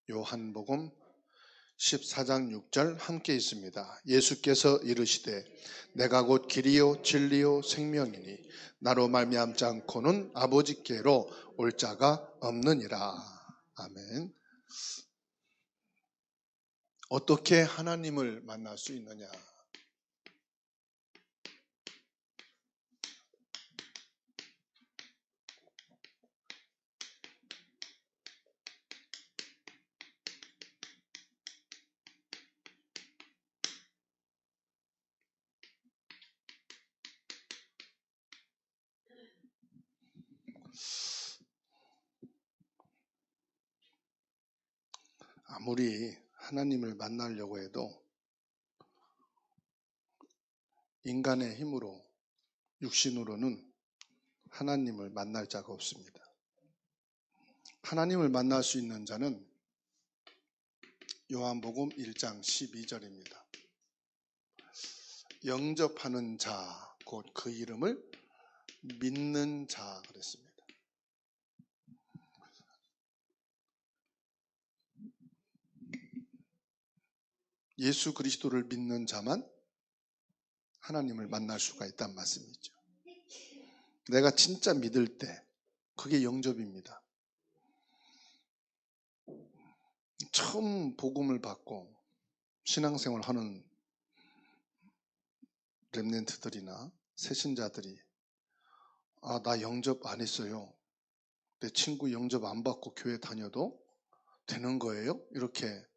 요한복음 14장 6절 함께 있습니다. 예수께서 이르시되 내가 곧 길이요 진리요 생명이니 나로 말미암지 않고는 아버지께로 올 자가 없느니라. 아멘. 어떻게 하나님을 만날 수 있느냐? 아무리 하나님을 만나려고 해도 인간의 힘으로, 육신으로는 하나님을 만날 자가 없습니다. 하나님을 만날 수 있는 자는 요한복음 1장 12절입니다. 영접하는 자, 곧 그 이름을 믿는 자 그랬습니다. 예수 그리스도를 믿는 자만 하나님을 만날 수가 있다는 말씀이죠. 내가 진짜 믿을 때 그게 영접입니다. 처음 복음을 받고 신앙생활 하는 렘넌트들이나 새신자들이 나 영접 안 했어요. 내 친구 영접 안 받고 교회 다녀도 되는 거예요? 이렇게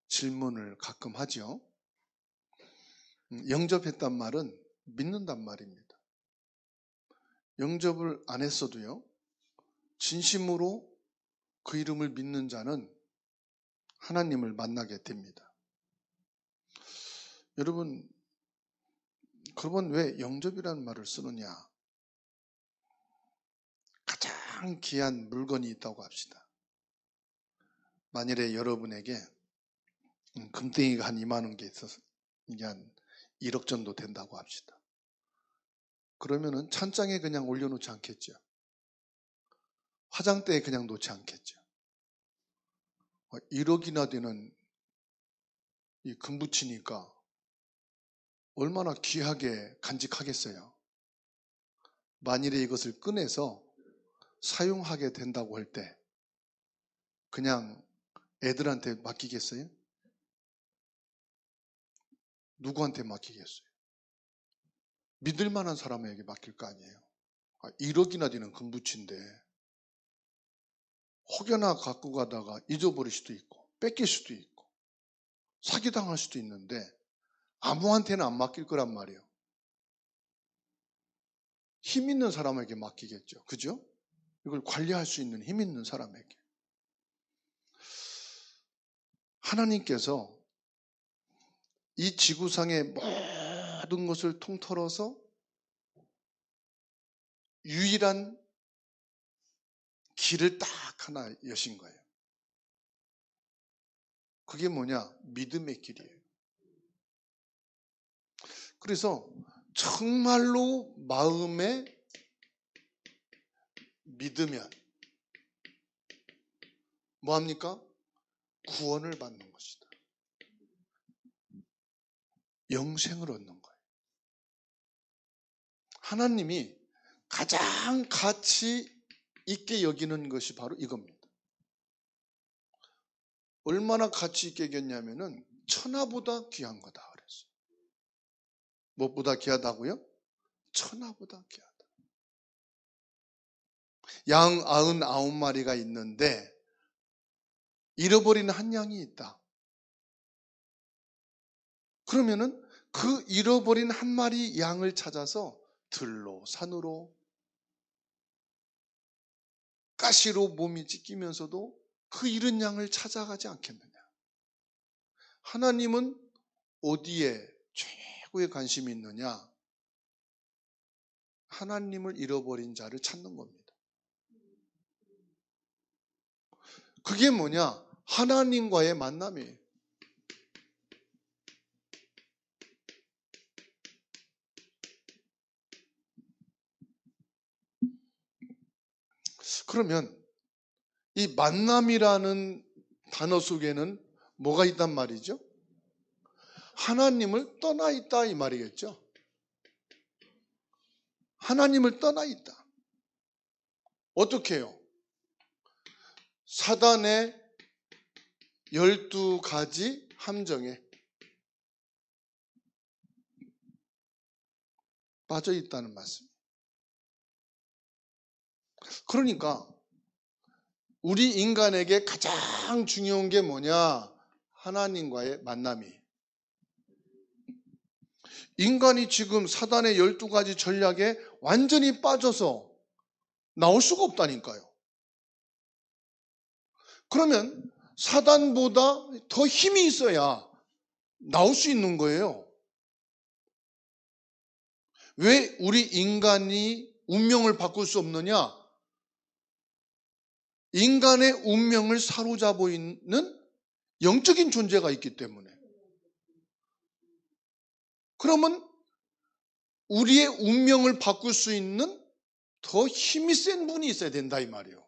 질문을 가끔 하죠. 영접했단 말은 믿는단 말입니다. 영접을 안 했어도요, 진심으로 그 이름을 믿는 자는 하나님을 만나게 됩니다. 여러분, 그러면 왜 영접이라는 말을 쓰느냐? 가장 귀한 물건이 있다고 합시다. 만일에 여러분에게 금덩이가 한 2만 원 개 있어서 이게 한 1억 정도 된다고 합시다. 그러면은 찬장에 그냥 올려놓지 않겠죠. 화장대에 그냥 놓지 않겠죠. 1억이나 되는 이 금붙이니까 얼마나 귀하게 간직하겠어요. 만일에 이것을 꺼내서 사용하게 된다고 할 때 그냥 애들한테 맡기겠어요? 누구한테 맡기겠어요? 믿을 만한 사람에게 맡길 거 아니에요. 1억이나 되는 금붙인데 혹여나 갖고 가다가 잊어버릴 수도 있고 뺏길 수도 있고 사기당할 수도 있는데 아무한테는 안 맡길 거란 말이에요. 힘 있는 사람에게 맡기겠죠. 그죠? 이걸 관리할 수 있는 힘 있는 사람에게. 하나님께서 이 지구상의 모든 것을 통틀어서 유일한 길을 딱 하나 여신 거예요. 그게 뭐냐? 믿음의 길이에요. 그래서 정말로 마음에 믿으면 뭐합니까? 구원을 받는 것이다. 영생을 얻는 거예요. 하나님이 가장 가치 있게 여기는 것이 바로 이겁니다. 얼마나 가치 있게 여겼냐면은 천하보다 귀한 거다 그랬어요. 무엇보다 귀하다고요? 천하보다 귀하다. 양 99마리가 있는데 잃어버린 한 양이 있다. 그러면은 그 잃어버린 한 마리 양을 찾아서 들로 산으로 가시로 몸이 찢기면서도 그 잃은 양을 찾아가지 않겠느냐. 하나님은 어디에 최고의 관심이 있느냐? 하나님을 잃어버린 자를 찾는 겁니다. 그게 뭐냐? 하나님과의 만남이에요. 그러면 이 만남이라는 단어 속에는 뭐가 있단 말이죠? 하나님을 떠나 있다 이 말이겠죠. 하나님을 떠나 있다. 어떻게 해요? 사단의 12가지 함정에 빠져 있다는 말씀. 그러니까 우리 인간에게 가장 중요한 게 뭐냐? 하나님과의 만남이. 인간이 지금 사단의 12가지 전략에 완전히 빠져서 나올 수가 없다니까요. 그러면 사단보다 더 힘이 있어야 나올 수 있는 거예요. 왜 우리 인간이 운명을 바꿀 수 없느냐? 인간의 운명을 사로잡고 있는 영적인 존재가 있기 때문에. 그러면 우리의 운명을 바꿀 수 있는 더 힘이 센 분이 있어야 된다 이 말이에요.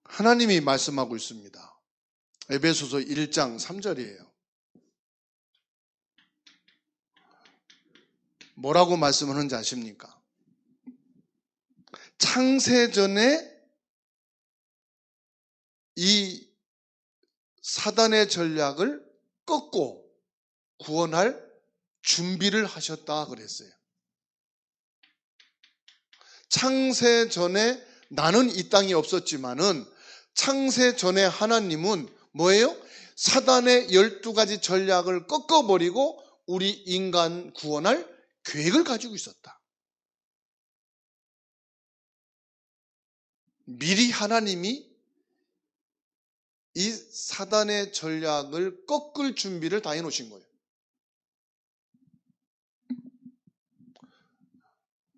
하나님이 말씀하고 있습니다. 에베소서 1장 3절이에요. 뭐라고 말씀하는지 아십니까? 창세전에 이 사단의 전략을 꺾고 구원할 준비를 하셨다 그랬어요. 창세전에 나는 이 땅에 없었지만은 창세전에 하나님은 뭐예요? 사단의 12가지 전략을 꺾어버리고 우리 인간 구원할 계획을 가지고 있었다. 미리 하나님이 이 사단의 전략을 꺾을 준비를 다 해놓으신 거예요.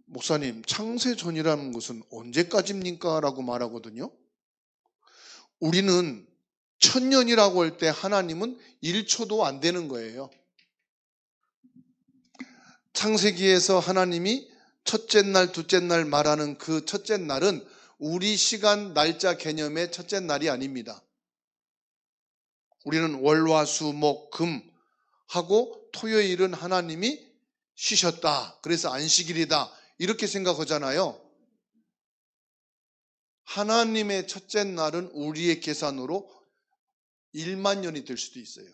목사님, 창세전이라는 것은 언제까지입니까? 라고 말하거든요. 우리는 1000년이라고 할 때 하나님은 1초도 안 되는 거예요. 창세기에서 하나님이 첫째 날, 둘째 날 말하는 그 첫째 날은 우리 시간 날짜 개념의 첫째 날이 아닙니다. 우리는 월, 화, 수, 목, 금 하고 토요일은 하나님이 쉬셨다. 그래서 안식일이다. 이렇게 생각하잖아요. 하나님의 첫째 날은 우리의 계산으로 1만 년이 될 수도 있어요.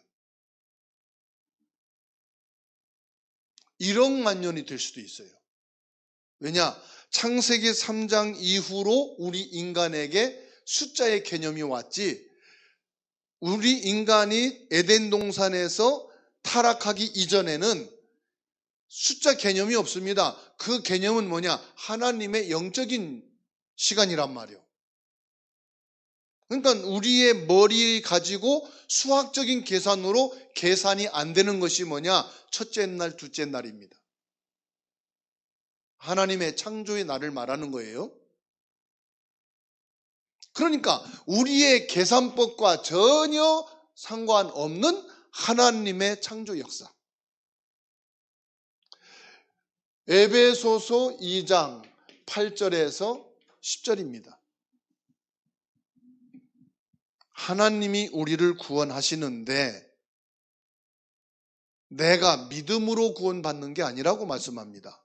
1억만 년이 될 수도 있어요. 왜냐? 창세기 3장 이후로 우리 인간에게 숫자의 개념이 왔지, 우리 인간이 에덴 동산에서 타락하기 이전에는 숫자 개념이 없습니다. 그 개념은 뭐냐? 하나님의 영적인 시간이란 말이에요. 그러니까 우리의 머리 가지고 수학적인 계산으로 계산이 안 되는 것이 뭐냐? 첫째 날, 둘째 날입니다. 하나님의 창조의 날을 말하는 거예요. 그러니까 우리의 계산법과 전혀 상관없는 하나님의 창조 역사. 에베소서 2장 8절에서 10절입니다. 하나님이 우리를 구원하시는데 내가 믿음으로 구원받는 게 아니라고 말씀합니다.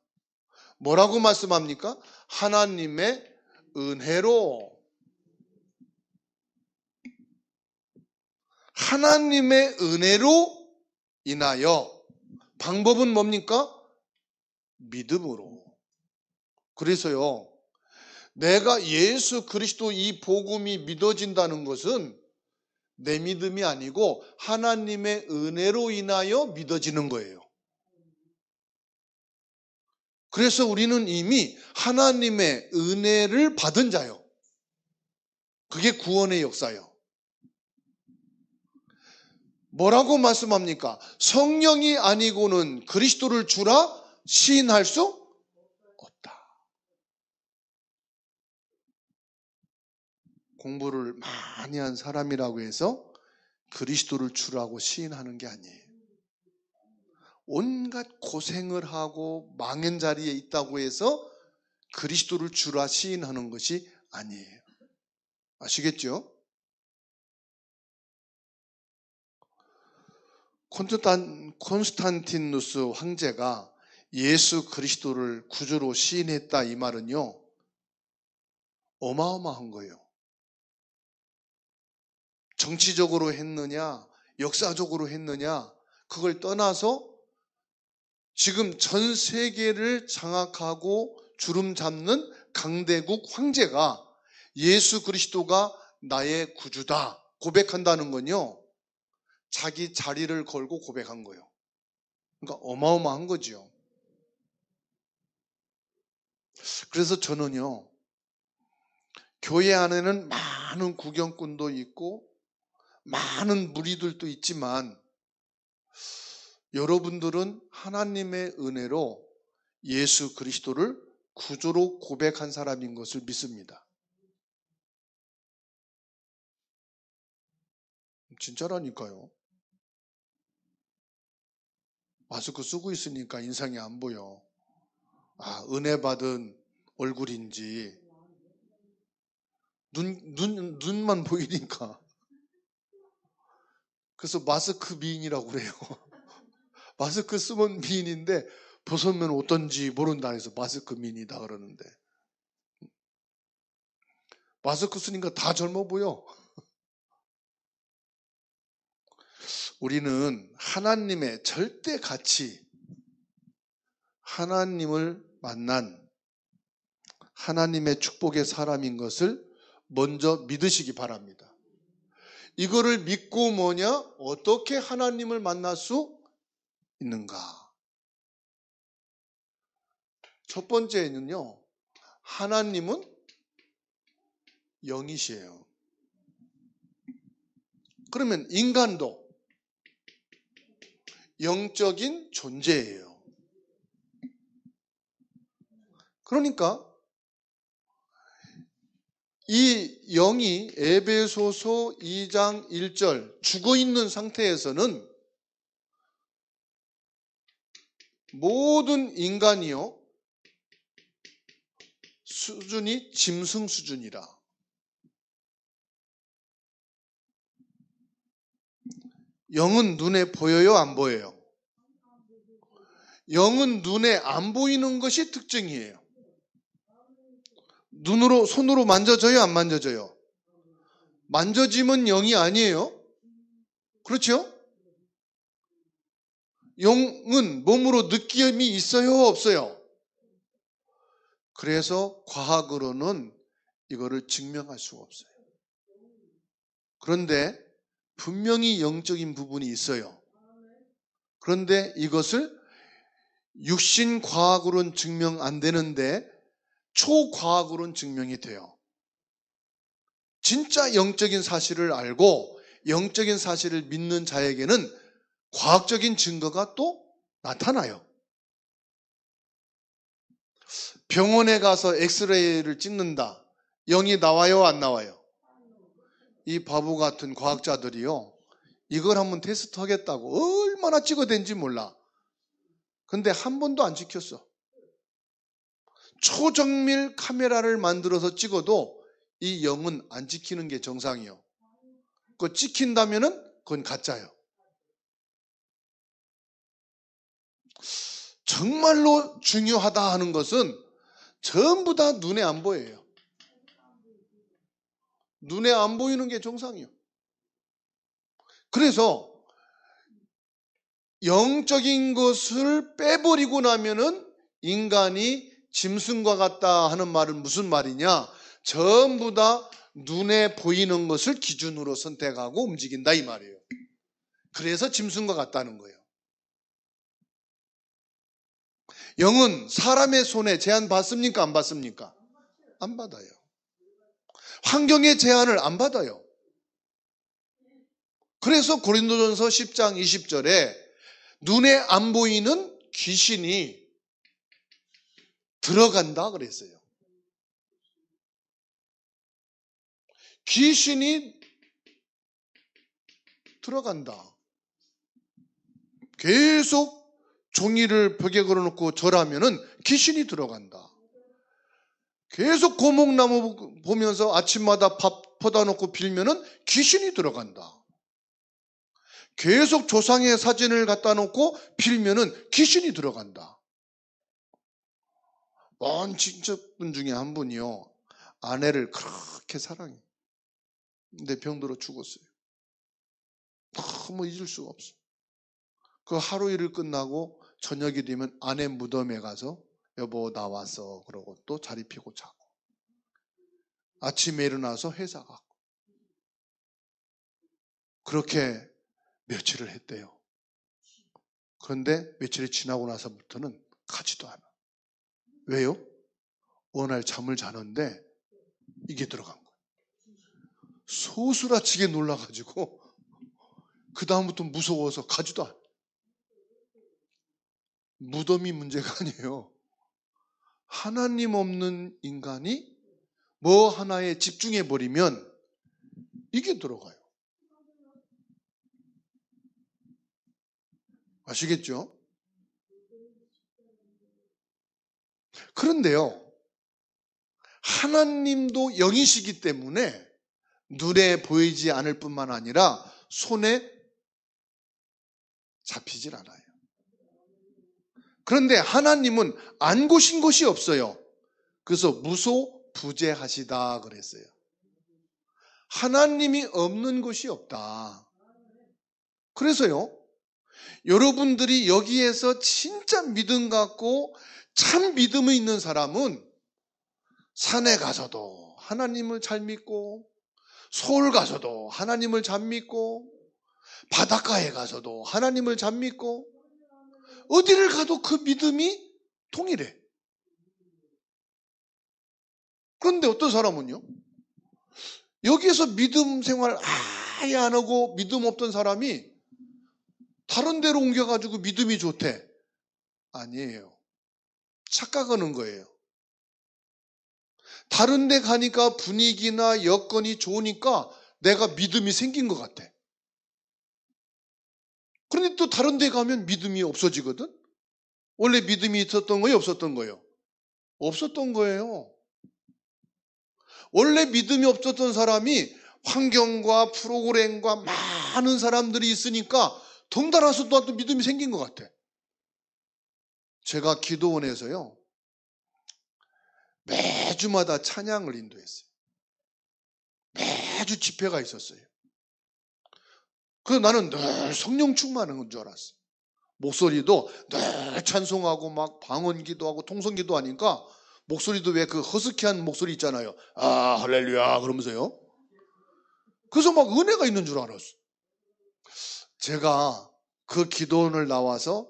뭐라고 말씀합니까? 하나님의 은혜로. 하나님의 은혜로 인하여. 방법은 뭡니까? 믿음으로. 그래서요, 내가 예수 그리스도 이 복음이 믿어진다는 것은 내 믿음이 아니고 하나님의 은혜로 인하여 믿어지는 거예요. 그래서 우리는 이미 하나님의 은혜를 받은 자요. 그게 구원의 역사요. 뭐라고 말씀합니까? 성령이 아니고는 그리스도를 주라 시인할 수 없다. 공부를 많이 한 사람이라고 해서 그리스도를 주라고 시인하는 게 아니에요. 온갖 고생을 하고 망한 자리에 있다고 해서 그리스도를 주라 시인하는 것이 아니에요. 아시겠죠? 콘스탄티누스 황제가 예수 그리스도를 구주로 시인했다 이 말은요, 어마어마한 거예요. 정치적으로 했느냐, 역사적으로 했느냐, 그걸 떠나서 지금 전 세계를 장악하고 주름 잡는 강대국 황제가 예수 그리스도가 나의 구주다 고백한다는 건요, 자기 자리를 걸고 고백한 거예요. 그러니까 어마어마한 거죠. 그래서 저는요, 교회 안에는 많은 구경꾼도 있고 많은 무리들도 있지만 여러분들은 하나님의 은혜로 예수 그리스도를 구주로 고백한 사람인 것을 믿습니다. 진짜라니까요. 마스크 쓰고 있으니까 인상이 안 보여. 아, 은혜 받은 얼굴인지 눈만 보이니까. 그래서 마스크 미인이라고 그래요. 마스크 쓰면 미인인데 벗으면 어떤지 모른다 해서 마스크 미인이다 그러는데, 마스크 쓰니까 다 젊어 보여. 우리는 하나님의 절대 가치, 하나님을 만난 하나님의 축복의 사람인 것을 먼저 믿으시기 바랍니다. 이거를 믿고 뭐냐? 어떻게 하나님을 만날 수 있는가? 첫 번째는요, 하나님은 영이시에요. 그러면 인간도 영적인 존재예요. 그러니까 이 영이 에베소서 2장 1절 죽어있는 상태에서는 모든 인간이요, 수준이 짐승 수준이라. 영은 눈에 보여요, 안 보여요? 영은 눈에 안 보이는 것이 특징이에요. 눈으로, 손으로 만져져요, 안 만져져요? 만져지면 영이 아니에요. 그렇죠? 영은 몸으로 느낌이 있어요, 없어요? 그래서 과학으로는 이거를 증명할 수가 없어요. 그런데 분명히 영적인 부분이 있어요. 그런데 이것을 육신 과학으로는 증명 안 되는데 초과학으로는 증명이 돼요. 진짜 영적인 사실을 알고 영적인 사실을 믿는 자에게는 과학적인 증거가 또 나타나요. 병원에 가서 엑스레이를 찍는다. 영이 나와요, 안 나와요? 이 바보 같은 과학자들이요, 이걸 한번 테스트 하겠다고 얼마나 찍어댄지 몰라. 근데 한 번도 안 찍혔어. 초정밀 카메라를 만들어서 찍어도 이 영은 안 찍히는 게 정상이요. 그거 찍힌다면은 그건 가짜예요. 정말로 중요하다 하는 것은 전부 다 눈에 안 보여요. 눈에 안 보이는 게 정상이요. 그래서 영적인 것을 빼버리고 나면은 인간이 짐승과 같다 하는 말은 무슨 말이냐? 전부 다 눈에 보이는 것을 기준으로 선택하고 움직인다 이 말이에요. 그래서 짐승과 같다는 거예요. 영은 사람의 손에 제한 받습니까? 안 받습니까? 안 받아요. 환경의 제한을 안 받아요. 그래서 고린도전서 10장 20절에 눈에 안 보이는 귀신이 들어간다 그랬어요. 귀신이 들어간다. 계속 종이를 벽에 걸어놓고 절하면은 귀신이 들어간다. 계속 고목나무 보면서 아침마다 밥 퍼다 놓고 빌면은 귀신이 들어간다. 계속 조상의 사진을 갖다 놓고 빌면은 귀신이 들어간다. 먼 친척분 중에 한 분이요, 아내를 그렇게 사랑해. 근데 병들어 죽었어요. 너무 잊을 수가 없어. 그 하루 일을 끝나고 저녁이 되면 아내 무덤에 가서 여보 나 왔어 그러고 또 자리 피고 자고, 아침에 일어나서 회사 가고, 그렇게 며칠을 했대요. 그런데 며칠이 지나고 나서부터는 가지도 않아. 왜요? 어느 날 잠을 자는데 이게 들어간 거예요. 소스라치게 놀라가지고 그 다음부터 무서워서 가지도 않아. 무덤이 문제가 아니에요. 하나님 없는 인간이 뭐 하나에 집중해버리면 이게 들어가요. 아시겠죠? 그런데요, 하나님도 영이시기 때문에 눈에 보이지 않을 뿐만 아니라 손에 잡히질 않아요. 그런데 하나님은 안 고신 것이 없어요. 그래서 무소부재하시다 그랬어요. 하나님이 없는 것이 없다. 그래서요, 여러분들이 여기에서 진짜 믿음 갖고 참 믿음이 있는 사람은 산에 가서도 하나님을 잘 믿고, 서울 가서도 하나님을 잘 믿고, 바닷가에 가서도 하나님을 잘 믿고, 어디를 가도 그 믿음이 통일해. 그런데 어떤 사람은요, 여기에서 믿음 생활 아예 안 하고 믿음 없던 사람이 다른 데로 옮겨가지고 믿음이 좋대. 아니에요. 착각하는 거예요. 다른 데 가니까 분위기나 여건이 좋으니까 내가 믿음이 생긴 것 같아. 그런데 또 다른 데 가면 믿음이 없어지거든? 원래 믿음이 있었던 거예요? 없었던 거예요? 없었던 거예요. 원래 믿음이 없었던 사람이 환경과 프로그램과 많은 사람들이 있으니까 덩달아서 또 믿음이 생긴 것 같아. 제가 기도원에서요, 매주마다 찬양을 인도했어요. 매주 집회가 있었어요. 그래서 나는 늘 성령 충만한 줄 알았어요. 목소리도 늘 찬송하고 막 방언기도 하고 통성기도 하니까 목소리도 왜 그 허스키한 목소리 있잖아요. 아 할렐루야 그러면서요. 그래서 막 은혜가 있는 줄 알았어요. 제가 그 기도원을 나와서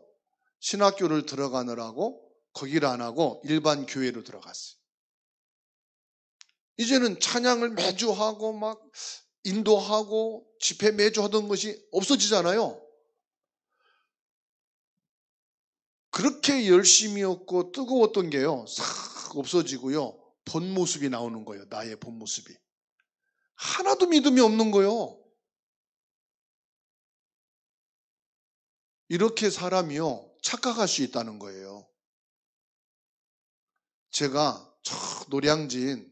신학교를 들어가느라고 거기를 안 하고 일반 교회로 들어갔어요. 이제는 찬양을 매주 하고 막 인도하고 집회 매주 하던 것이 없어지잖아요. 그렇게 열심이었고 뜨거웠던 게요, 싹 없어지고요, 본 모습이 나오는 거예요. 나의 본 모습이. 하나도 믿음이 없는 거예요. 이렇게 사람이요, 착각할 수 있다는 거예요. 제가 저 노량진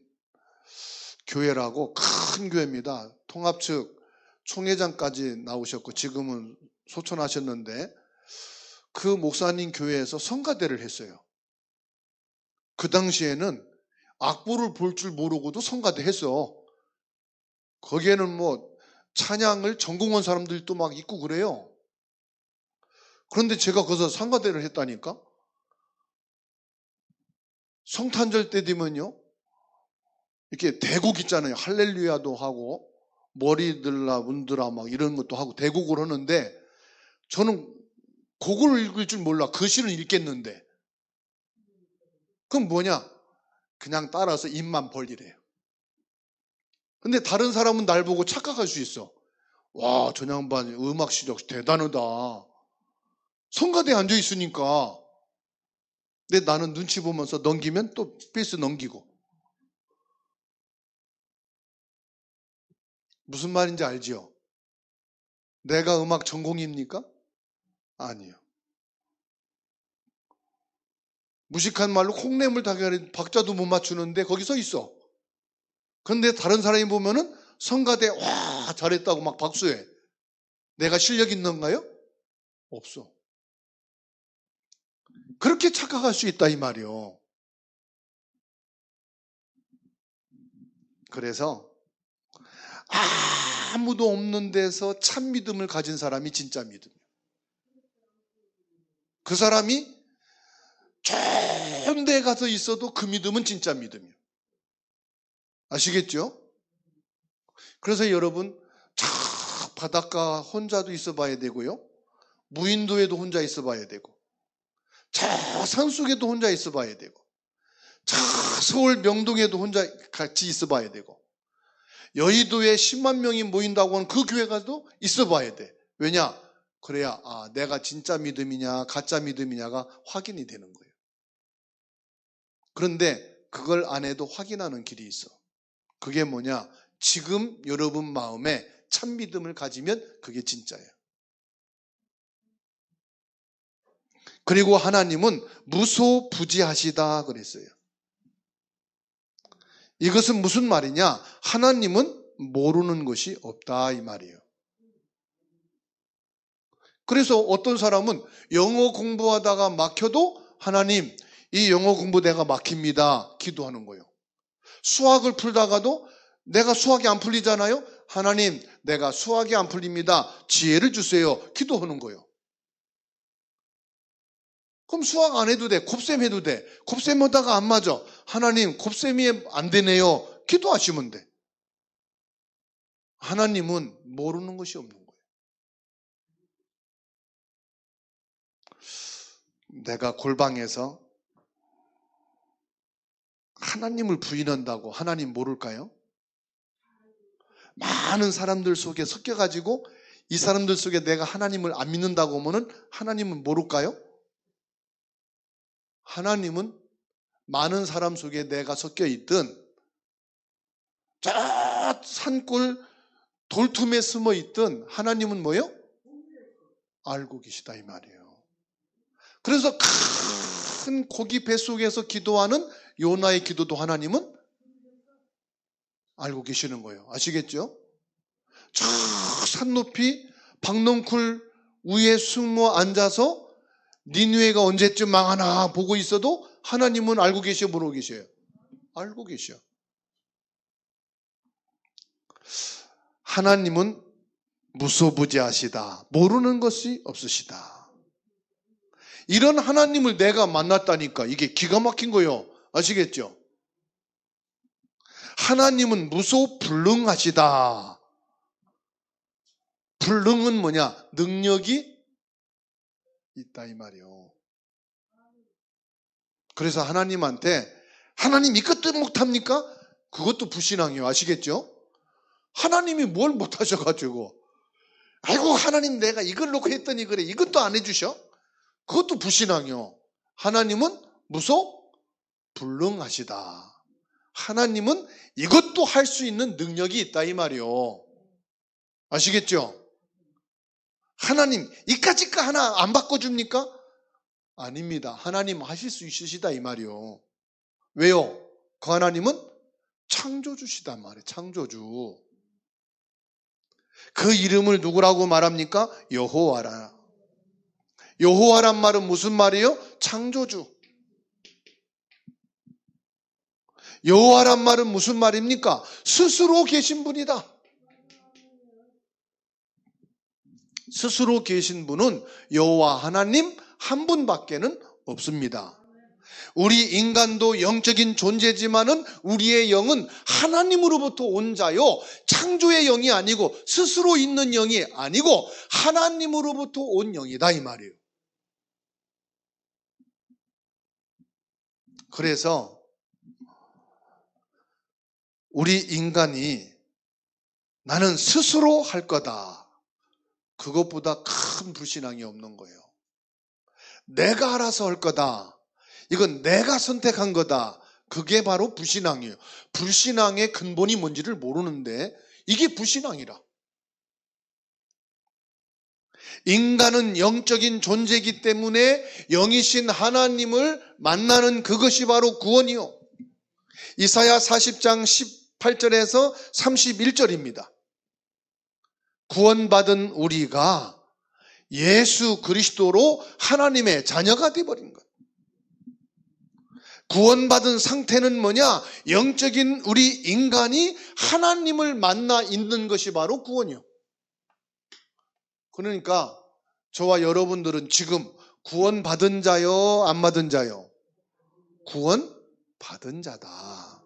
교회라고 큰 교회입니다. 통합 측 총회장까지 나오셨고 지금은 소천하셨는데, 그 목사님 교회에서 성가대를 했어요. 그 당시에는 악보를 볼 줄 모르고도 성가대 했어. 거기에는 뭐 찬양을 전공한 사람들도 막 있고 그래요. 그런데 제가 거기서 성가대를 했다니까. 성탄절 때 되면요, 이렇게 대곡 있잖아요. 할렐루야도 하고 머리들라 운드라 막 이런 것도 하고 대곡을 하는데, 저는 곡을 읽을 줄 몰라. 글씨는 읽겠는데. 그럼 뭐냐? 그냥 따라서 입만 벌리래요. 근데 다른 사람은 날 보고 착각할 수 있어. 와, 저 양반 음악 실력 대단하다. 성가대에 앉아 있으니까. 근데 나는 눈치 보면서 넘기면 또 스페이스 넘기고. 무슨 말인지 알지요? 내가 음악 전공입니까? 아니요. 무식한 말로 콩나물 달걀 박자도 못 맞추는데 거기 서 있어. 그런데 다른 사람이 보면은 성가대 와 잘했다고 막 박수해. 내가 실력 있는가요? 없어. 그렇게 착각할 수 있다 이 말이요. 그래서 아무도 없는 데서 참 믿음을 가진 사람이 진짜 믿음이에요. 그 사람이 좋은 데 가서 있어도 그 믿음은 진짜 믿음이에요. 아시겠죠? 그래서 여러분 저 바닷가 혼자도 있어 봐야 되고요. 무인도에도 혼자 있어 봐야 되고 저 산속에도 혼자 있어 봐야 되고 저 서울 명동에도 혼자 같이 있어 봐야 되고 여의도에 10만 명이 모인다고 하는 그 교회 가도 있어 봐야 돼. 왜냐? 그래야 내가 진짜 믿음이냐 가짜 믿음이냐가 확인이 되는 거예요. 그런데 그걸 안 해도 확인하는 길이 있어. 그게 뭐냐? 지금 여러분 마음에 참 믿음을 가지면 그게 진짜예요. 그리고 하나님은 무소부지하시다 그랬어요. 이것은 무슨 말이냐? 하나님은 모르는 것이 없다 이 말이에요. 그래서 어떤 사람은 영어 공부하다가 막혀도 하나님 이 영어 공부 내가 막힙니다 기도하는 거예요. 수학을 풀다가도 내가 수학이 안 풀리잖아요. 하나님 내가 수학이 안 풀립니다 지혜를 주세요 기도하는 거예요. 그럼 수학 안 해도 돼. 곱셈 해도 돼. 곱셈 하다가 안 맞아. 하나님 곱셈이 안 되네요 기도하시면 돼. 하나님은 모르는 것이 없는 거예요. 내가 골방에서 하나님을 부인한다고 하나님 모를까요? 많은 사람들 속에 섞여가지고 이 사람들 속에 내가 하나님을 안 믿는다고 하면은 하나님은 모를까요? 하나님은 많은 사람 속에 내가 섞여 있든 저 산골 돌틈에 숨어 있든 하나님은 뭐요? 알고 계시다 이 말이에요. 그래서 큰 고기 뱃속에서 기도하는 요나의 기도도 하나님은 알고 계시는 거예요. 아시겠죠? 저 산 높이 박넝쿨 위에 숨어 앉아서 니느웨가 언제쯤 망하나 보고 있어도 하나님은 알고 계셔 모르고 계셔요? 알고 계셔. 하나님은 무소부지하시다. 모르는 것이 없으시다. 이런 하나님을 내가 만났다니까 이게 기가 막힌 거예요. 아시겠죠? 하나님은 무소불능하시다. 불능은 뭐냐? 능력이 있다 이 말이요. 그래서 하나님한테 하나님 이것도 못합니까? 그것도 불신앙이에요. 아시겠죠? 하나님이 뭘 못하셔가지고 아이고 하나님 내가 이걸 놓고 했더니 그래 이것도 안 해주셔? 그것도 불신앙이요. 하나님은 무소불능하시다. 하나님은 이것도 할 수 있는 능력이 있다 이 말이요. 아시겠죠? 하나님 이까짓거 하나 안 바꿔줍니까? 아닙니다. 하나님 하실 수 있으시다 이 말이요. 왜요? 그 하나님은 창조주시단 말이에요. 창조주. 그 이름을 누구라고 말합니까? 여호와라. 여호와란 말은 무슨 말이에요? 창조주. 여호와란 말은 무슨 말입니까? 스스로 계신 분이다. 스스로 계신 분은 여호와 하나님 한 분밖에는 없습니다. 우리 인간도 영적인 존재지만은 우리의 영은 하나님으로부터 온 자요. 창조의 영이 아니고 스스로 있는 영이 아니고 하나님으로부터 온 영이다 이 말이에요. 그래서 우리 인간이 나는 스스로 할 거다. 그것보다 큰 불신앙이 없는 거예요. 내가 알아서 할 거다. 이건 내가 선택한 거다. 그게 바로 불신앙이에요. 불신앙의 근본이 뭔지를 모르는데 이게 불신앙이라. 인간은 영적인 존재이기 때문에 영이신 하나님을 만나는 그것이 바로 구원이요. 이사야 40장 28절에서 31절입니다. 구원받은 우리가 예수 그리스도로 하나님의 자녀가 되어버린 것. 구원받은 상태는 뭐냐? 영적인 우리 인간이 하나님을 만나 있는 것이 바로 구원이요. 그러니까 저와 여러분들은 지금 구원받은 자요, 안 받은 자요? 구원받은 자다.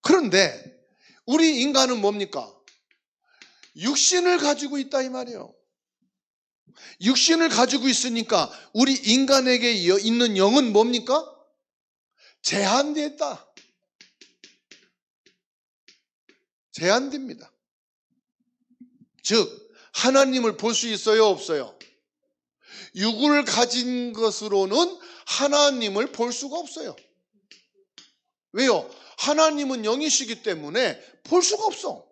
그런데 우리 인간은 뭡니까? 육신을 가지고 있다 이 말이에요. 육신을 가지고 있으니까 우리 인간에게 있는 영은 뭡니까? 제한되어 있다. 제한됩니다. 즉 하나님을 볼 수 있어요, 없어요? 육을 가진 것으로는 하나님을 볼 수가 없어요. 왜요? 하나님은 영이시기 때문에 볼 수가 없어.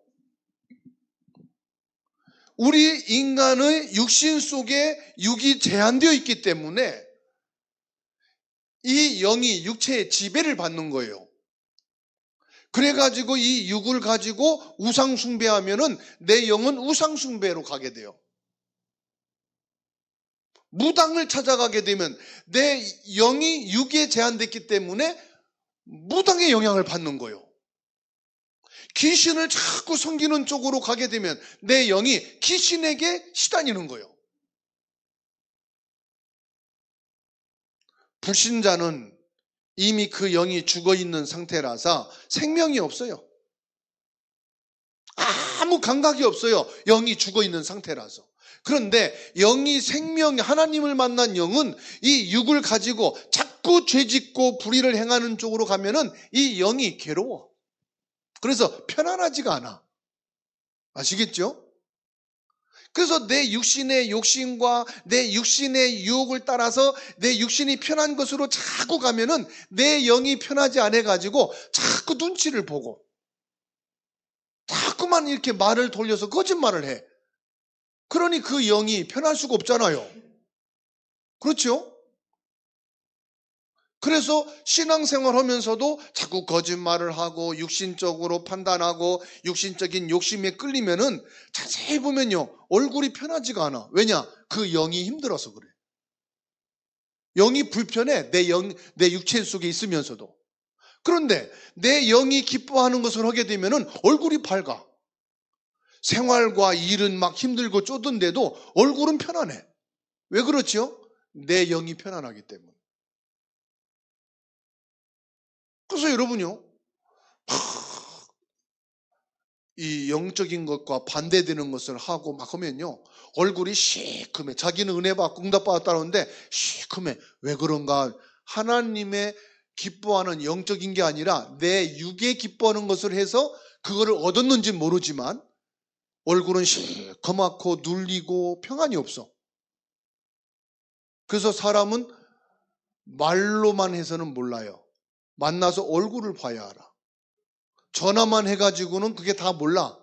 우리 인간의 육신 속에 육이 제한되어 있기 때문에 이 영이 육체의 지배를 받는 거예요. 그래가지고 이 육을 가지고 우상 숭배하면은 내 영은 우상 숭배로 가게 돼요. 무당을 찾아가게 되면 내 영이 육에 제한됐기 때문에 무당의 영향을 받는 거예요. 귀신을 자꾸 섬기는 쪽으로 가게 되면 내 영이 귀신에게 시달리는 거예요. 불신자는 이미 그 영이 죽어있는 상태라서 생명이 없어요. 아무 감각이 없어요. 영이 죽어있는 상태라서. 그런데 영이 생명, 하나님을 만난 영은 이 육을 가지고 자꾸 죄짓고 불의를 행하는 쪽으로 가면은 이 영이 괴로워. 그래서 편안하지가 않아. 아시겠죠? 그래서 내 육신의 욕심과 내 육신의 유혹을 따라서 내 육신이 편한 것으로 자꾸 가면은 내 영이 편하지 않아가지고 자꾸 눈치를 보고 자꾸만 이렇게 말을 돌려서 거짓말을 해. 그러니 그 영이 편할 수가 없잖아요. 그렇죠? 그래서 신앙생활 하면서도 자꾸 거짓말을 하고 육신적으로 판단하고 육신적인 욕심에 끌리면은 자세히 보면요, 얼굴이 편하지가 않아. 왜냐? 그 영이 힘들어서 그래. 영이 불편해. 내 육체 속에 있으면서도. 그런데 내 영이 기뻐하는 것을 하게 되면은 얼굴이 밝아. 생활과 일은 막 힘들고 쪼든데도 얼굴은 편안해. 왜 그렇죠? 내 영이 편안하기 때문에. 그래서 여러분요, 이 영적인 것과 반대되는 것을 하고 막 하면요, 얼굴이 시커매. 자기는 은혜 받고 응답 받았다는데 시커매. 왜 그런가? 하나님의 기뻐하는 영적인 게 아니라 내 육에 기뻐하는 것을 해서 그거를 얻었는지 모르지만 얼굴은 시커멓고 눌리고 평안이 없어. 그래서 사람은 말로만 해서는 몰라요. 만나서 얼굴을 봐야 알아. 전화만 해가지고는 그게 다 몰라.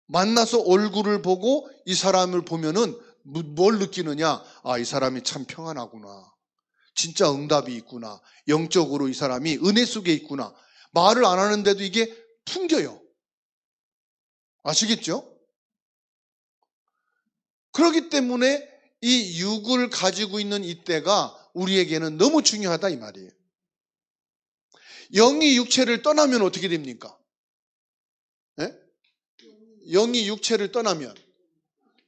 만나서 얼굴을 보고 이 사람을 보면은 뭘 느끼느냐? 아, 이 사람이 참 평안하구나. 진짜 응답이 있구나. 영적으로 이 사람이 은혜 속에 있구나. 말을 안 하는데도 이게 풍겨요. 아시겠죠? 그렇기 때문에 이 육을 가지고 있는 이때가 우리에게는 너무 중요하다 이 말이에요. 영이 육체를 떠나면 어떻게 됩니까? 네? 영이 육체를 떠나면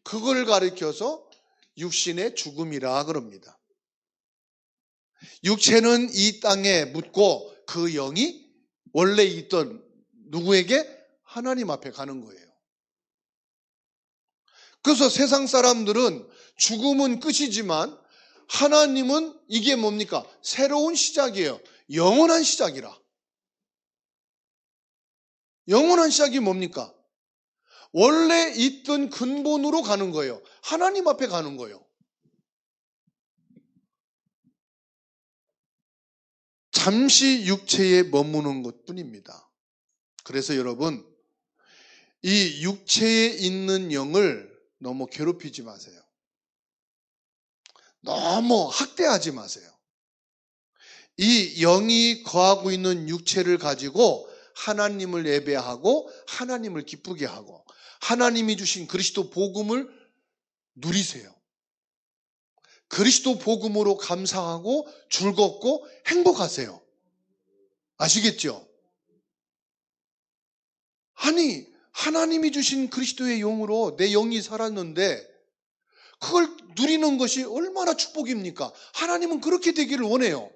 그걸 가리켜서 육신의 죽음이라 그럽니다. 육체는 이 땅에 묻고 그 영이 원래 있던 누구에게? 하나님 앞에 가는 거예요. 그래서 세상 사람들은 죽음은 끝이지만 하나님은 이게 뭡니까? 새로운 시작이에요. 영원한 시작이라. 영원한 시작이 뭡니까? 원래 있던 근본으로 가는 거예요. 하나님 앞에 가는 거예요. 잠시 육체에 머무는 것뿐입니다. 그래서 여러분, 이 육체에 있는 영을 너무 괴롭히지 마세요. 너무 학대하지 마세요. 이 영이 거하고 있는 육체를 가지고 하나님을 예배하고 하나님을 기쁘게 하고 하나님이 주신 그리스도 복음을 누리세요. 그리스도 복음으로 감사하고 즐겁고 행복하세요. 아시겠죠? 아니, 하나님이 주신 그리스도의 영으로 내 영이 살았는데 그걸 누리는 것이 얼마나 축복입니까? 하나님은 그렇게 되기를 원해요.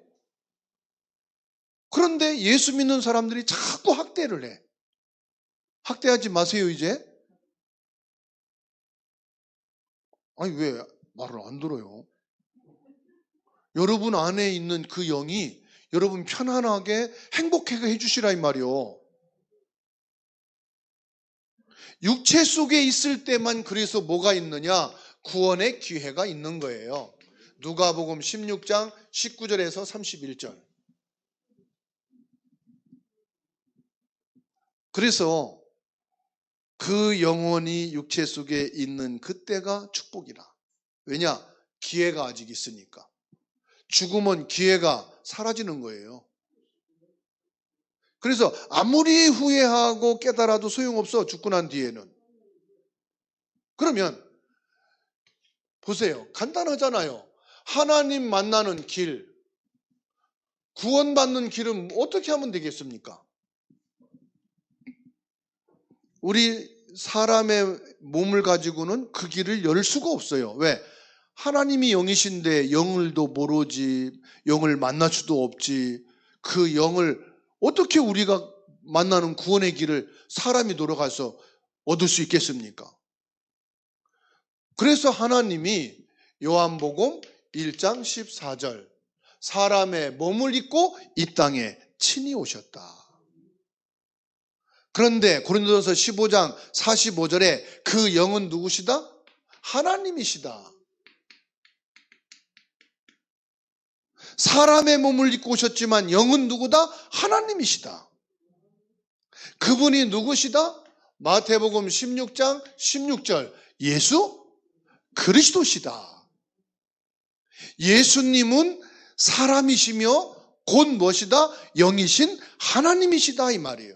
그런데 예수 믿는 사람들이 자꾸 학대를 해. 학대하지 마세요, 이제. 아니, 왜 말을 안 들어요? 여러분 안에 있는 그 영이 여러분 편안하게 행복하게 해주시라 이 말이요. 육체 속에 있을 때만 그래서 뭐가 있느냐? 구원의 기회가 있는 거예요. 누가복음 16장 19절에서 31절. 그래서 그 영혼이 육체 속에 있는 그때가 축복이라. 왜냐? 기회가 아직 있으니까. 죽으면 기회가 사라지는 거예요. 그래서 아무리 후회하고 깨달아도 소용없어, 죽고 난 뒤에는. 그러면 보세요. 간단하잖아요. 하나님 만나는 길, 구원받는 길은 어떻게 하면 되겠습니까? 우리 사람의 몸을 가지고는 그 길을 열 수가 없어요. 왜? 하나님이 영이신데 영을도 모르지, 영을 만날 수도 없지. 그 영을 어떻게 우리가 만나는 구원의 길을 사람이 돌아가서 얻을 수 있겠습니까? 그래서 하나님이 요한복음 1장 14절 사람의 몸을 입고 이 땅에 친히 오셨다. 그런데 고린도전서 15장 45절에 그 영은 누구시다? 하나님이시다. 사람의 몸을 입고 오셨지만 영은 누구다? 하나님이시다. 그분이 누구시다? 마태복음 16장 16절 예수 그리스도시다. 예수님은 사람이시며 곧 무엇이다? 영이신 하나님이시다 이 말이에요.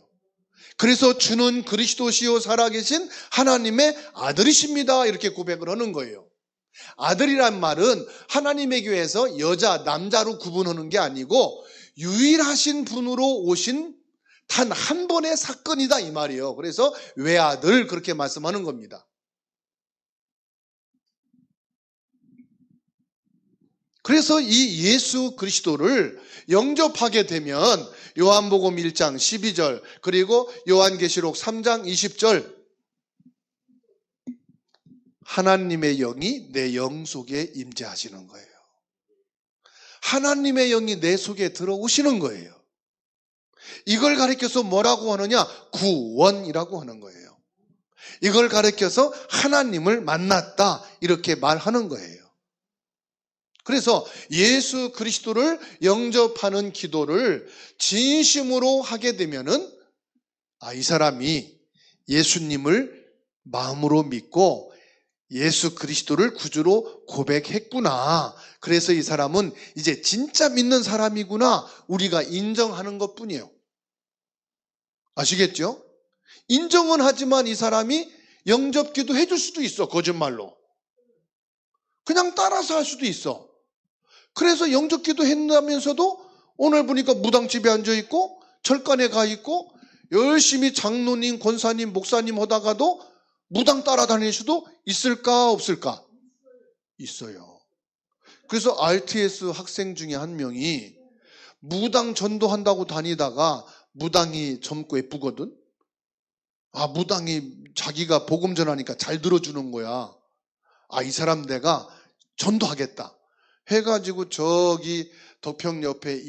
그래서 주는 그리스도시요 살아계신 하나님의 아들이십니다 이렇게 고백을 하는 거예요. 아들이란 말은 하나님의 교회에서 여자, 남자로 구분하는 게 아니고 유일하신 분으로 오신 단 한 번의 사건이다 이 말이에요. 그래서 외아들 그렇게 말씀하는 겁니다. 그래서 이 예수 그리스도를 영접하게 되면 요한복음 1장 12절 그리고 요한계시록 3장 20절 하나님의 영이 내 영 속에 임재하시는 거예요. 하나님의 영이 내 속에 들어오시는 거예요. 이걸 가리켜서 뭐라고 하느냐? 구원이라고 하는 거예요. 이걸 가리켜서 하나님을 만났다 이렇게 말하는 거예요. 그래서 예수 그리스도를 영접하는 기도를 진심으로 하게 되면은 이 사람이 예수님을 마음으로 믿고 예수 그리스도를 구주로 고백했구나. 그래서 이 사람은 이제 진짜 믿는 사람이구나. 우리가 인정하는 것뿐이에요. 아시겠죠? 인정은 하지만 이 사람이 영접기도 해줄 수도 있어. 거짓말로. 그냥 따라서 할 수도 있어. 그래서 영접기도 했다면서도 오늘 보니까 무당집에 앉아있고 절간에 가 있고 열심히 장로님, 권사님, 목사님 하다가도 무당 따라다닐 수도 있을까 없을까? 있어요. 그래서 RTS 학생 중에 한 명이 무당 전도한다고 다니다가 무당이 젊고 예쁘거든? 무당이 자기가 복음 전하니까 잘 들어주는 거야. 이 사람 내가 전도하겠다. 해가지고 저기 덕평 옆에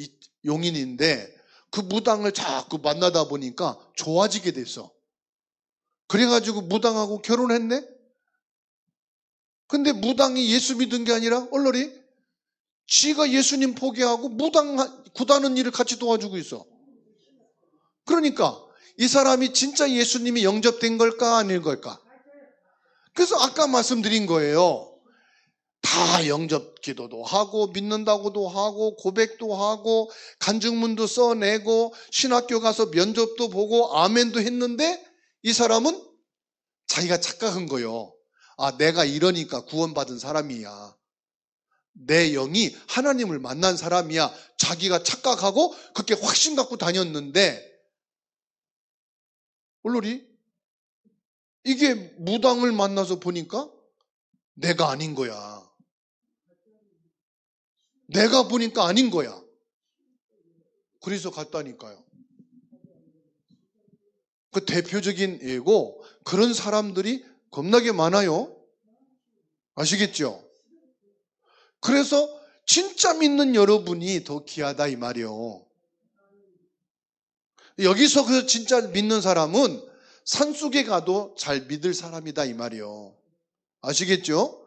용인인데 그 무당을 자꾸 만나다 보니까 좋아지게 됐어. 그래가지고 무당하고 결혼했네? 근데 무당이 예수 믿은 게 아니라 얼러리 지가 예수님 포기하고 무당 구다는 일을 같이 도와주고 있어. 그러니까 이 사람이 진짜 예수님이 영접된 걸까 아닐 걸까? 그래서 아까 말씀드린 거예요. 다 영접 기도도 하고 믿는다고도 하고 고백도 하고 간증문도 써내고 신학교 가서 면접도 보고 아멘도 했는데 이 사람은 자기가 착각한 거예요. 아, 내가 이러니까 구원받은 사람이야. 내 영이 하나님을 만난 사람이야. 자기가 착각하고 그렇게 확신 갖고 다녔는데 얼른 이게 무당을 만나서 보니까 내가 아닌 거야. 내가 보니까 아닌 거야. 그래서 갔다니까요. 그 대표적인 예고, 그런 사람들이 겁나게 많아요. 아시겠죠? 그래서 진짜 믿는 여러분이 더 귀하다 이 말이요. 여기서 그 진짜 믿는 사람은 산속에 가도 잘 믿을 사람이다 이 말이요. 아시겠죠?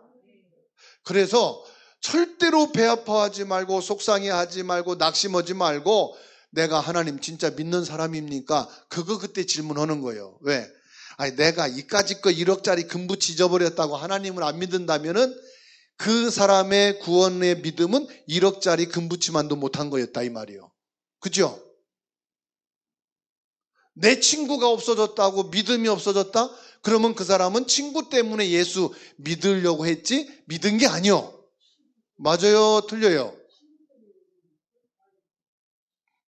그래서 절대로 배 아파하지 말고 속상해하지 말고 낙심하지 말고 내가 하나님 진짜 믿는 사람입니까? 그거 그때 질문하는 거예요. 왜? 아니, 내가 이까짓 거 1억짜리 금붙이 잊어버렸다고 하나님을 안 믿는다면은 그 사람의 구원의 믿음은 1억짜리 금붙이만도 못한 거였다 이 말이에요. 그죠? 내 친구가 없어졌다고 믿음이 없어졌다? 그러면 그 사람은 친구 때문에 예수 믿으려고 했지 믿은 게 아니요. 맞아요? 틀려요?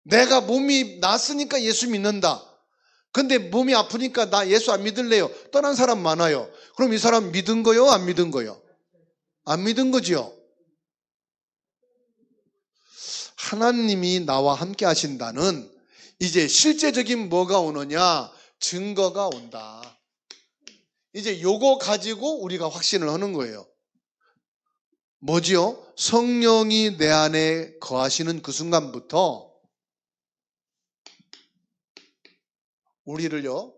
내가 몸이 났으니까 예수 믿는다. 근데 몸이 아프니까 나 예수 안 믿을래요. 떠난 사람 많아요. 그럼 이 사람 믿은 거요? 안 믿은 거요? 안 믿은 거지요. 하나님이 나와 함께 하신다는 이제 실제적인 뭐가 오느냐? 증거가 온다. 이제 요거 가지고 우리가 확신을 하는 거예요. 뭐지요? 성령이 내 안에 거하시는 그 순간부터 우리를요,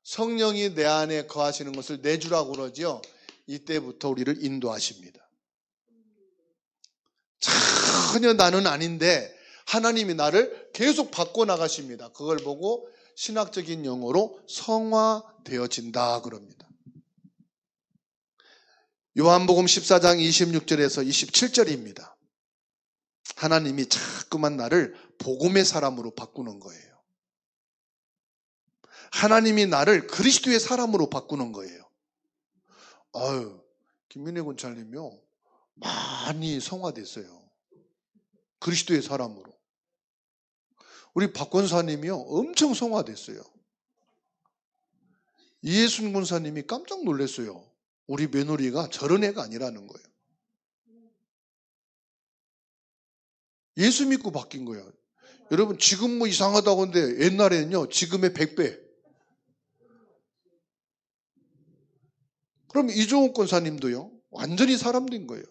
성령이 내 안에 거하시는 것을 내주라고 그러지요. 이때부터 우리를 인도하십니다. 전혀 나는 아닌데 하나님이 나를 계속 바꿔나가십니다. 그걸 보고 신학적인 용어로 성화되어진다 그럽니다. 요한복음 14장 26절에서 27절입니다. 하나님이 자꾸만 나를 복음의 사람으로 바꾸는 거예요. 하나님이 나를 그리스도의 사람으로 바꾸는 거예요. 아유, 김민혜 권찰님이요, 많이 성화됐어요. 그리스도의 사람으로. 우리 박 권사님이요, 엄청 성화됐어요. 이예순 권사님이 깜짝 놀랐어요. 우리 며느리가 저런 애가 아니라는 거예요. 예수 믿고 바뀐 거예요. 여러분, 지금 뭐 이상하다고 하는데 옛날에는요, 지금의 100배. 그럼 이종욱 권사님도요, 완전히 사람 된 거예요.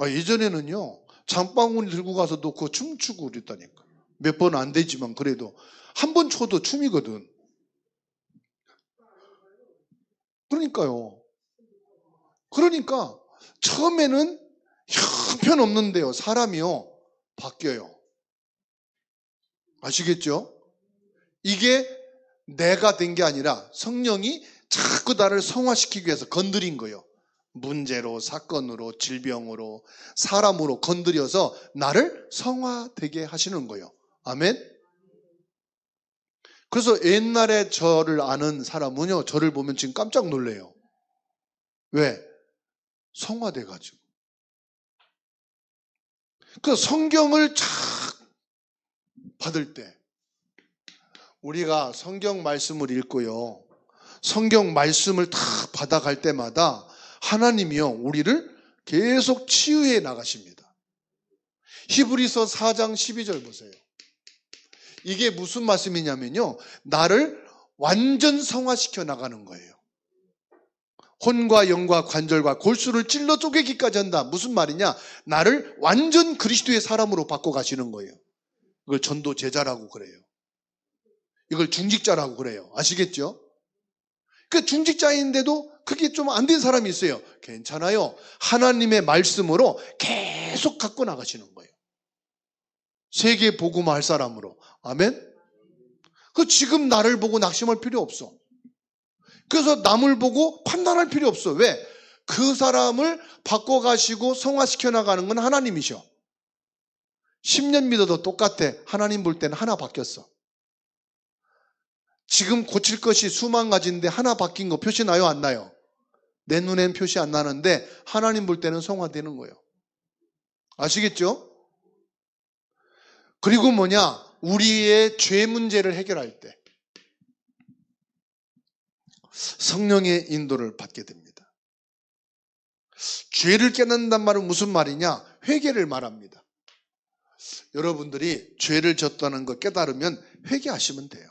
예전에는요, 장바구니 들고 가서 놓고 춤추고 그랬다니까. 몇 번 안 되지만 그래도 한 번 춰도 춤이거든. 그러니까 처음에는 형편없는데요, 사람이요 바뀌어요. 아시겠죠? 이게 내가 된 게 아니라 성령이 자꾸 나를 성화시키기 위해서 건드린 거예요. 문제로, 사건으로, 질병으로, 사람으로 건드려서 나를 성화되게 하시는 거예요. 아멘? 그래서 옛날에 저를 아는 사람은요, 저를 보면 지금 깜짝 놀래요. 왜? 성화돼가지고. 그 성경을 착 받을 때, 우리가 성경 말씀을 읽고요, 성경 말씀을 다 받아갈 때마다 하나님이요, 우리를 계속 치유해 나가십니다. 히브리서 4장 12절 보세요. 이게 무슨 말씀이냐면요, 나를 완전 성화시켜 나가는 거예요. 혼과 영과 관절과 골수를 찔러 쪼개기까지 한다. 무슨 말이냐? 나를 완전 그리스도의 사람으로 바꿔 가시는 거예요. 이걸 전도 제자라고 그래요. 이걸 중직자라고 그래요. 아시겠죠? 그 중직자인데도 그게 좀 안 된 사람이 있어요. 괜찮아요. 하나님의 말씀으로 계속 갖고 나가시는 거예요. 세계 복음화할 사람으로. 아멘? 그 지금 나를 보고 낙심할 필요 없어. 그래서 남을 보고 판단할 필요 없어. 왜? 그 사람을 바꿔가시고 성화시켜 나가는 건 하나님이셔. 10년 믿어도 똑같아. 하나님 볼 때는 하나 바뀌었어. 지금 고칠 것이 수만 가지인데 하나 바뀐 거 표시 나요, 안 나요? 내 눈엔 표시 안 나는데 하나님 볼 때는 성화되는 거예요. 아시겠죠? 그리고 뭐냐? 우리의 죄 문제를 해결할 때 성령의 인도를 받게 됩니다. 죄를 깨닫는단 말은 무슨 말이냐? 회개를 말합니다. 여러분들이 죄를 졌다는 거 깨달으면 회개하시면 돼요.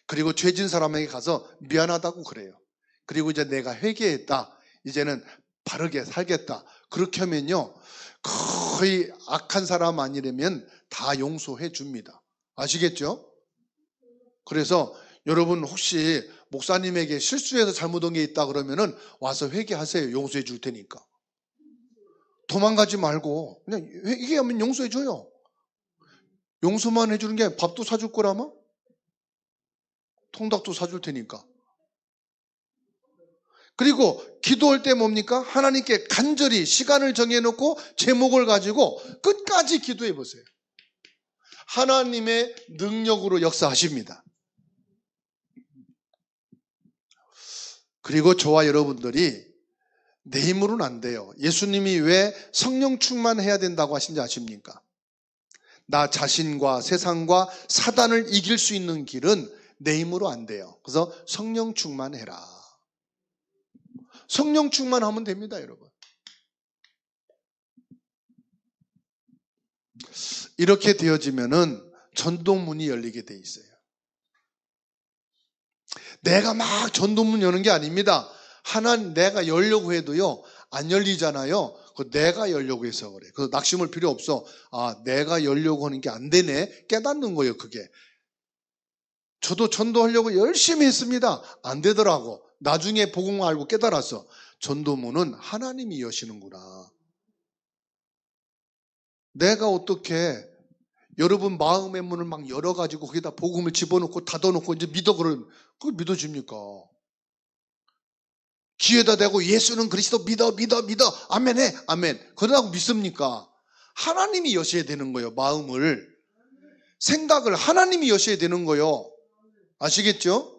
그리고 죄진 사람에게 가서 미안하다고 그래요. 그리고 이제 내가 회개했다. 이제는 바르게 살겠다. 그렇게 하면요. 거의 악한 사람 아니라면 다 용서해 줍니다. 아시겠죠? 그래서 여러분 혹시 목사님에게 실수해서 잘못한 게 있다 그러면은 와서 회개하세요. 용서해 줄 테니까. 도망가지 말고 그냥 회개하면 용서해 줘요. 용서만 해주는 게 밥도 사줄 거라마? 통닭도 사줄 테니까. 그리고 기도할 때 뭡니까? 하나님께 간절히 시간을 정해놓고 제목을 가지고 끝까지 기도해 보세요. 하나님의 능력으로 역사하십니다. 그리고 저와 여러분들이 내 힘으로는 안 돼요. 예수님이 왜 성령 충만해야 된다고 하신지 아십니까? 나 자신과 세상과 사단을 이길 수 있는 길은 내 힘으로 안 돼요. 그래서 성령 충만해라. 성령 충만하면 됩니다, 여러분. 이렇게 되어지면은 전도문이 열리게 돼 있어요. 내가 막 전도문 여는 게 아닙니다. 내가 열려고 해도요, 안 열리잖아요. 내가 열려고 해서 그래. 그래서 낙심할 필요 없어. 아, 내가 열려고 하는 게 안 되네. 깨닫는 거예요, 그게. 저도 전도하려고 열심히 했습니다. 안 되더라고. 나중에 복음 알고 깨달았어. 전도문은 하나님이 여시는구나. 내가 어떻게 여러분 마음의 문을 막 열어가지고 거기다 복음을 집어넣고 닫아놓고 이제 믿어 그걸 믿어집니까? 귀에다 대고 예수는 그리스도 믿어 아멘해 아멘. 그러다고 믿습니까? 하나님이 여셔야 되는 거예요. 마음을 생각을 하나님이 여셔야 되는 거예요. 아시겠죠?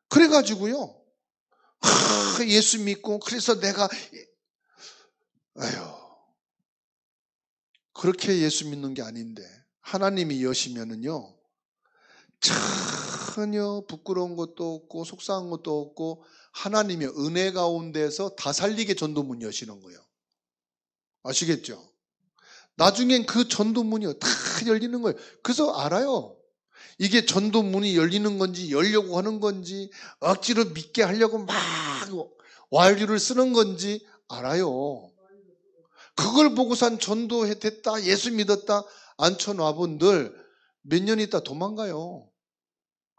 그래가지고요. 예수 믿고 그래서 내가 그렇게 예수 믿는 게 아닌데 하나님이 여시면은요 전혀 부끄러운 것도 없고 속상한 것도 없고 하나님의 은혜 가운데서 다 살리게 전도문 여시는 거예요. 아시겠죠? 나중엔 그 전도문이 다 열리는 거예요. 그래서 알아요. 이게 전도문이 열리는 건지 열려고 하는 건지 억지로 믿게 하려고 막 완류를 쓰는 건지 알아요. 그걸 보고선 전도했다 예수 믿었다 앉혀놔본들 몇 년 있다 도망가요.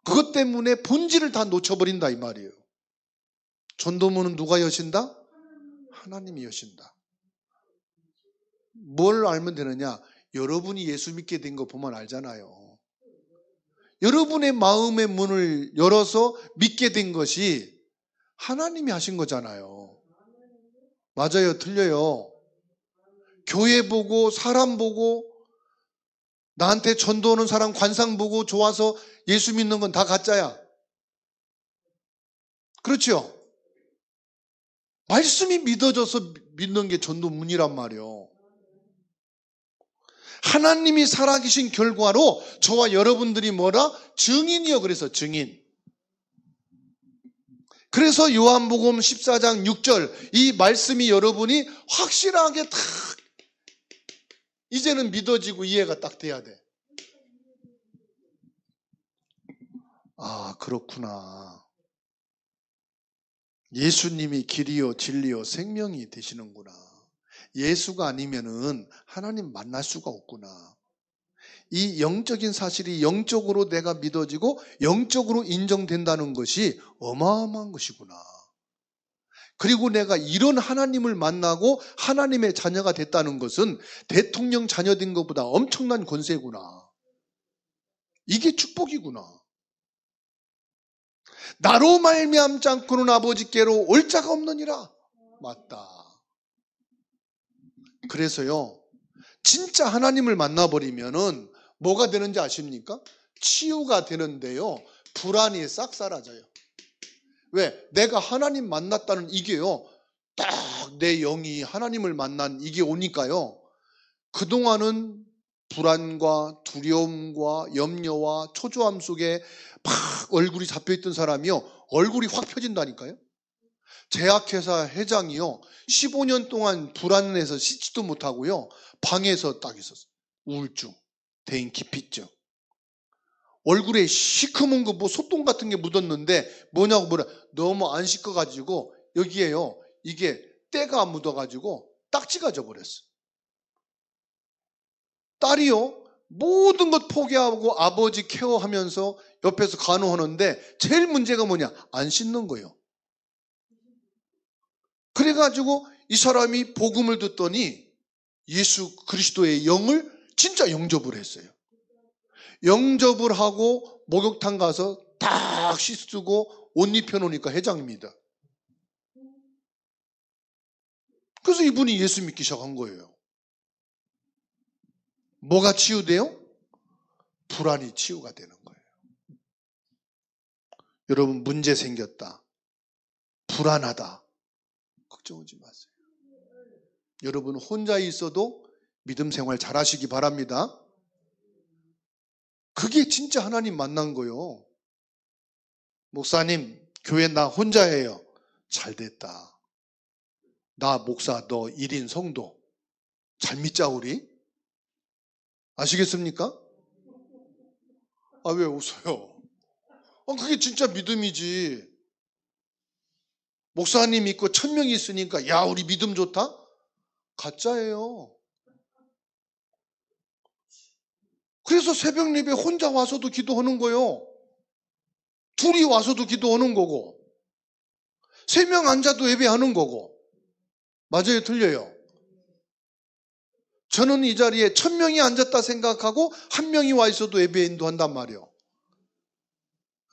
그것 때문에 본질을 다 놓쳐버린다 이 말이에요. 전도문은 누가 여신다? 하나님이 여신다. 뭘 알면 되느냐? 여러분이 예수 믿게 된 거 보면 알잖아요. 여러분의 마음의 문을 열어서 믿게 된 것이 하나님이 하신 거잖아요. 맞아요? 틀려요? 교회 보고 사람 보고 나한테 전도하는 사람 관상 보고 좋아서 예수 믿는 건 다 가짜야. 그렇죠? 말씀이 믿어져서 믿는 게 전도문이란 말이에요. 하나님이 살아계신 결과로 저와 여러분들이 뭐라? 증인이요. 그래서 증인. 그래서 요한복음 14장 6절 이 말씀이 여러분이 확실하게 딱 이제는 믿어지고 이해가 딱 돼야 돼. 아, 그렇구나. 예수님이 길이요 진리요 생명이 되시는구나. 예수가 아니면은 하나님 만날 수가 없구나. 이 영적인 사실이 영적으로 내가 믿어지고 영적으로 인정된다는 것이 어마어마한 것이구나. 그리고 내가 이런 하나님을 만나고 하나님의 자녀가 됐다는 것은 대통령 자녀된 것보다 엄청난 권세구나. 이게 축복이구나. 나로 말미암지 않고는 아버지께로 올 자가 없느니라. 맞다. 그래서요, 진짜 하나님을 만나버리면은 뭐가 되는지 아십니까? 치유가 되는데요, 불안이 싹 사라져요. 왜? 내가 하나님 만났다는 이게요, 딱 내 영이 하나님을 만난 이게 오니까요, 그동안은 불안과 두려움과 염려와 초조함 속에 막 얼굴이 잡혀있던 사람이요, 얼굴이 확 펴진다니까요. 제약회사 회장이요, 15년 동안 불안해서 씻지도 못하고요, 방에서 딱 있었어요. 우울증, 대인기피증. 얼굴에 시커먼 거 뭐 소똥 같은 게 묻었는데 뭐냐고 물어. 너무 안 씻어가지고 여기에요, 이게 때가 묻어가지고 딱지가 져버렸어. 딸이요, 모든 것 포기하고 아버지 케어하면서 옆에서 간호하는데 제일 문제가 뭐냐? 안 씻는 거예요. 그래가지고 이 사람이 복음을 듣더니 예수 그리스도의 영을 진짜 영접을 했어요. 영접을 하고 목욕탕 가서 딱 씻고 옷 입혀놓으니까 회장입니다. 그래서 이분이 예수 믿기 시작한 거예요. 뭐가 치유돼요? 불안이 치유가 되는 거예요. 여러분, 문제 생겼다, 불안하다, 걱정하지 마세요. 여러분 혼자 있어도 믿음 생활 잘 하시기 바랍니다. 그게 진짜 하나님 만난 거예요. 목사님, 교회 나 혼자예요. 잘 됐다. 나 목사, 너 1인 성도. 잘 믿자 우리. 아시겠습니까? 아, 왜 웃어요? 그게 진짜 믿음이지. 목사님 믿고 1000명이 있으니까 야, 우리 믿음 좋다? 가짜예요. 그래서 새벽 예배 혼자 와서도 기도하는 거예요. 둘이 와서도 기도하는 거고, 3명 앉아도 예배하는 거고. 맞아요, 틀려요? 저는 이 자리에 1000명이 앉았다 생각하고 1명이 와 있어도 예배 인도한단 말이에요.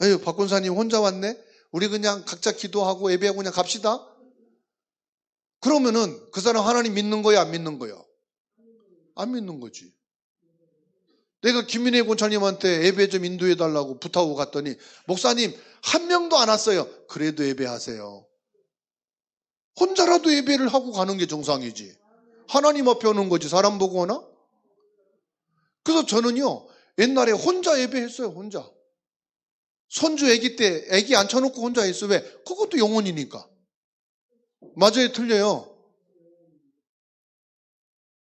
에휴, 박군사님 혼자 왔네? 우리 그냥 각자 기도하고 예배하고 그냥 갑시다. 그러면은 그 사람 하나님 믿는 거야, 안 믿는 거야? 안 믿는 거지. 내가 김민혜 권사님한테 예배 좀 인도해달라고 부탁하고 갔더니 목사님 1명도 안 왔어요. 그래도 예배하세요. 혼자라도 예배를 하고 가는 게 정상이지. 하나님 앞에 오는 거지 사람 보고 오나? 그래서 저는요, 옛날에 혼자 예배했어요. 혼자. 손주 아기 때 아기 앉혀놓고 혼자 했어. 왜? 그것도 영혼이니까. 맞아요, 틀려요?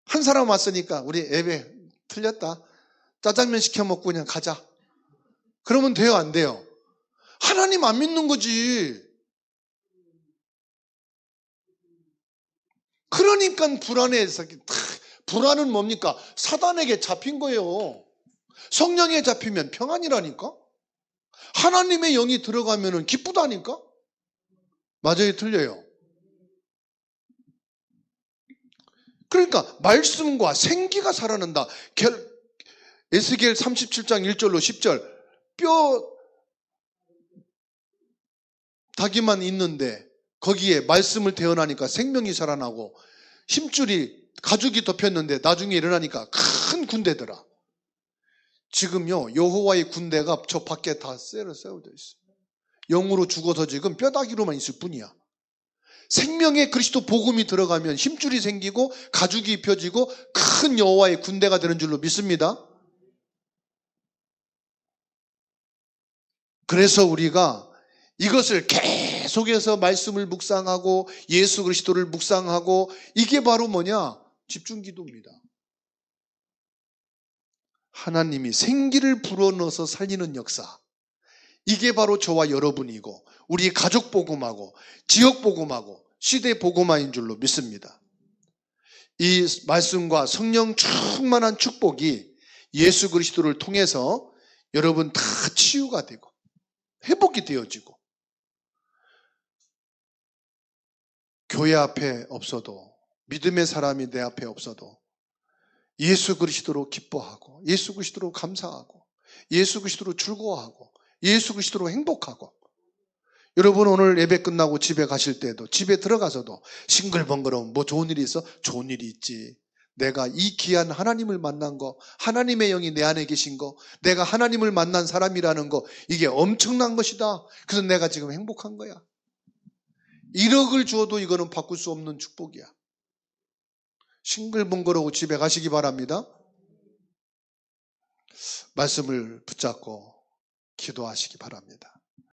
한 사람 왔으니까 우리 예배 틀렸다, 짜장면 시켜 먹고 그냥 가자. 그러면 돼요, 안 돼요? 하나님 안 믿는 거지. 그러니까 불안해서. 불안은 뭡니까? 사단에게 잡힌 거예요. 성령에 잡히면 평안이라니까? 하나님의 영이 들어가면 기쁘다니까? 맞아요, 틀려요? 그러니까 말씀과 생기가 살아난다. 에스겔 37장 1절로 10절. 뼈 닭이만 있는데 거기에 말씀을 태어나니까 생명이 살아나고, 힘줄이 가죽이 덮였는데 나중에 일어나니까 큰 군대더라. 지금요, 여호와의 군대가 저 밖에 다 세워져 있어요. 영으로 죽어서 지금 뼈다귀로만 있을 뿐이야. 생명의 그리스도 복음이 들어가면 힘줄이 생기고 가죽이 입혀지고 큰 여호와의 군대가 되는 줄로 믿습니다. 그래서 우리가 이것을 계속해서 말씀을 묵상하고 예수 그리스도를 묵상하고, 이게 바로 뭐냐? 집중기도입니다. 하나님이 생기를 불어넣어서 살리는 역사, 이게 바로 저와 여러분이고 우리 가족 복음하고 지역 복음하고 시대 복음화인 줄로 믿습니다. 이 말씀과 성령 충만한 축복이 예수 그리스도를 통해서 여러분 다 치유가 되고 회복이 되어지고, 교회 앞에 없어도, 믿음의 사람이 내 앞에 없어도 예수 그리스도로 기뻐하고 예수 그리스도로 감사하고 예수 그리스도로 즐거워하고 예수 그리스도로 행복하고, 여러분 오늘 예배 끝나고 집에 가실 때도 집에 들어가서도 싱글벙글하면 뭐 좋은 일이 있어? 좋은 일이 있지. 내가 이 귀한 하나님을 만난 거, 하나님의 영이 내 안에 계신 거, 내가 하나님을 만난 사람이라는 거, 이게 엄청난 것이다. 그래서 내가 지금 행복한 거야. 1억을 주어도 이거는 바꿀 수 없는 축복이야. 싱글벙글하고 집에 가시기 바랍니다. 말씀을 붙잡고 기도하시기 바랍니다.